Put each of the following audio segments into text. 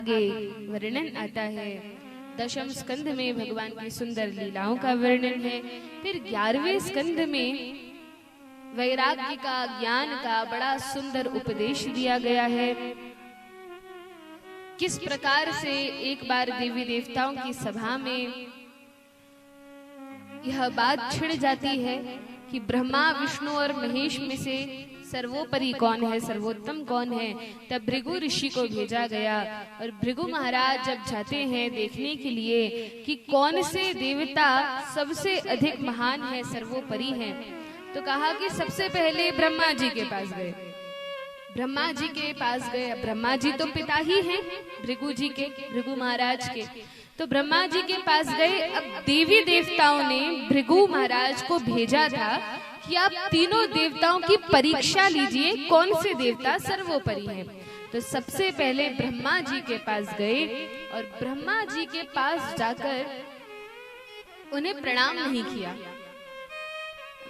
आगे वर्णन आता है। दशम स्कंद में भगवान की सुंदर लीलाओं का वर्णन है। फिर 11वें स्कंद में वैराग्य का, ज्ञान का बड़ा सुंदर उपदेश दिया गया है। किस प्रकार से एक बार देवी देवताओं की सभा में यह बात छिड़ जाती है कि ब्रह्मा, विष्णु और महेश में से सर्वोपरि कौन है, सर्वोत्तम कौन है। तब भृगु ऋषि को भेजा गया और भृगु महाराज जब जाते हैं देखने के लिए कि कौन से देवता सबसे अधिक महान है, सर्वोपरि है, तो कहा कि सबसे पहले ब्रह्मा जी के पास गए। ब्रह्मा जी के पास गए। ब्रह्मा जी तो पिता ही हैं भृगु जी के, भृगु महाराज के। तो ब्रह्मा जी के पास गए। अब देवी देवताओं ने भृगु महाराज को भेजा था कि आप तीनों देवताओं की परीक्षा लीजिए, कौन से देवता सर्वोपरि है। तो सबसे पहले ब्रह्मा जी के पास गए और ब्रह्मा जी के पास जाकर उन्हें प्रणाम नहीं किया।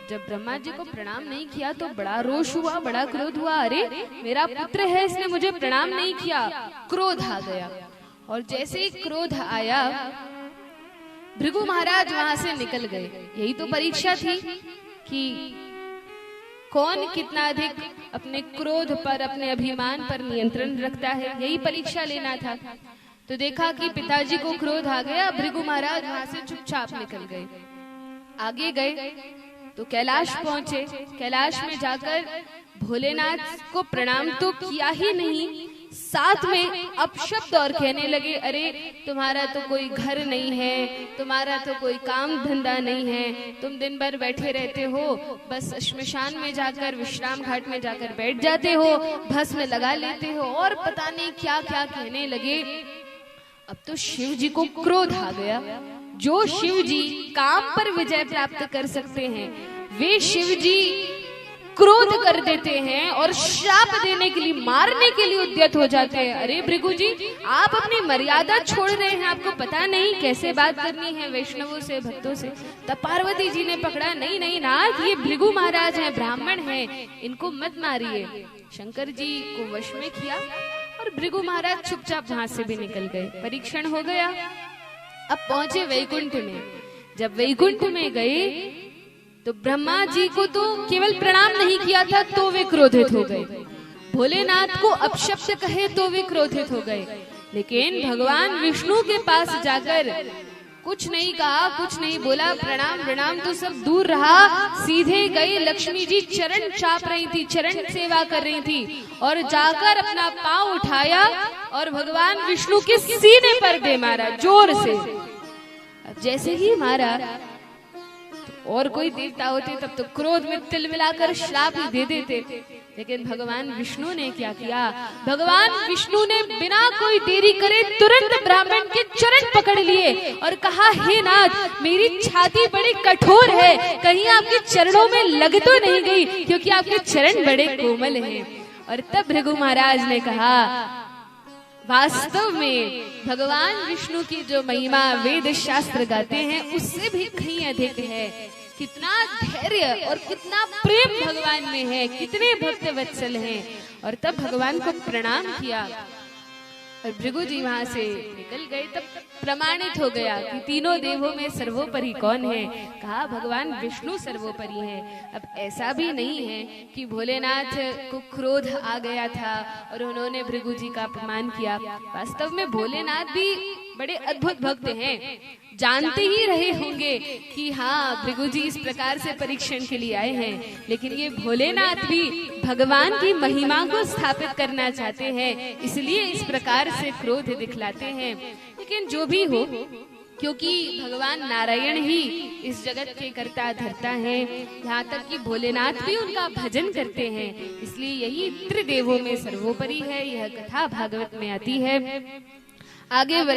जब ब्रह्मा जी को प्रणाम नहीं किया तो बड़ा रोष हुआ, बड़ा क्रोध हुआ। अरे मेरा पुत्र है, इसने मुझे प्रणाम नहीं किया। क्रोध आ गया और जैसे ही क्रोध आया भृगु महाराज वहां से निकल गए। यही तो परीक्षा थी कि कौन कितना अधिक अपने क्रोध पर, अपने अभिमान पर नियंत्रण रखता है, यही परीक्षा लेना था। तो देखा कि पिताजी को क्रोध आ गया, भृगु महाराज वहां से चुपचाप निकल गए। आगे गए तो कैलाश पहुंचे। कैलाश में जाकर भोलेनाथ को प्रणाम तो किया ही नहीं, साथ में अपशब्द और कहने लगे, अरे तुम्हारा तो कोई घर नहीं है, तुम्हारा तो कोई काम धंधा नहीं है, तुम दिन भर बैठे रहते हो, बस श्मशान में जाकर, विश्राम घाट में जाकर बैठ जाते हो, भस्म लगा लेते हो, और पता नहीं क्या क्या कहने लगे। अब तो शिव जी को क्रोध आ गया। जो शिव जी काम पर विजय प्राप्त कर सकते हैं, वे शिव जी क्रोध कर देते हैं और श्राप देने के लिए, मारने के लिए उद्यत हो जाते हैं। अरे भृगु जी, आप अपनी मर्यादा छोड़ रहे हैं, आपको पता नहीं कैसे बात करनी है वैष्णवों से, भक्तों से। तब पार्वती जी ने पकड़ा, नहीं नहीं नाथ, ये भृगु महाराज हैं, ब्राह्मण हैं, इनको मत मारिए। शंकर जी को वश में किया और भृगु महाराज चुपचाप वहां से भी निकल गए। परीक्षण हो गया। अब पहुंचे वैकुंठ में। जब वैकुंठ में गए तो ब्रह्मा जी को तो केवल प्रणाम नहीं किया था तो वे क्रोधित हो गए, भोलेनाथ को अपशब्द कहे तो वे क्रोधित हो गए, लेकिन भगवान विष्णु के पास जाकर कुछ नहीं कहा, कुछ नहीं बोला, प्रणाम प्रणाम तो सब दूर रहा। सीधे गए, लक्ष्मी जी चरण चाप रही थी, चरण सेवा कर रही थी, और जाकर अपना पांव उठाया और भगवान विष्णु के सीने पर दे मारा जोर से। अब जैसे ही मारा, और कोई देवता होते तब तो क्रोध में तिल मिलाकर श्राप ही दे देते, लेकिन भगवान विष्णु ने क्या किया? भगवान विष्णु ने बिना कोई देरी करे तुरंत ब्राह्मण के चरण पकड़ लिए और कहा, हे नाथ, मेरी छाती बड़ी कठोर है, कहीं आपके चरणों में लग तो नहीं गई, क्योंकि आपके चरण बड़े कोमल हैं। और तब भृगु महाराज ने कहा, वास्तव में भगवान विष्णु की जो महिमा वेद शास्त्र गाते हैं उससे भी कहीं अधिक है। कितना धैर्य और कितना प्रेम भगवान में है, कितने भक्त वत्सल हैं। और तब भगवान को प्रणाम किया और भृगु जी वहां से निकल गए। तब प्रमाणित हो गया कि तीनों देवों में सर्वोपरि कौन है। कहा, भगवान विष्णु सर्वोपरि है। अब ऐसा भी नहीं है कि भोलेनाथ को क्रोध आ गया था और उन्होंने भृगु जी का अपमान किया। वास्तव में भोलेनाथ भी बड़े अद्भुत भक्त हैं, जानते ही रहे होंगे कि हाँ, भृगु जी इस प्रकार से परीक्षण के लिए आए हैं, लेकिन ये भोलेनाथ भी भगवान की महिमा को स्थापित करना चाहते हैं, इसलिए इस प्रकार से क्रोध दिखलाते हैं। लेकिन जो भी हो, क्योंकि भगवान नारायण ही इस जगत के कर्ता धर्ता हैं, यहाँ तक कि भोलेनाथ भी उनका भजन करते हैं, इसलिए यही त्रिदेवों में सर्वोपरि है। यह कथा भागवत में आती है। आगे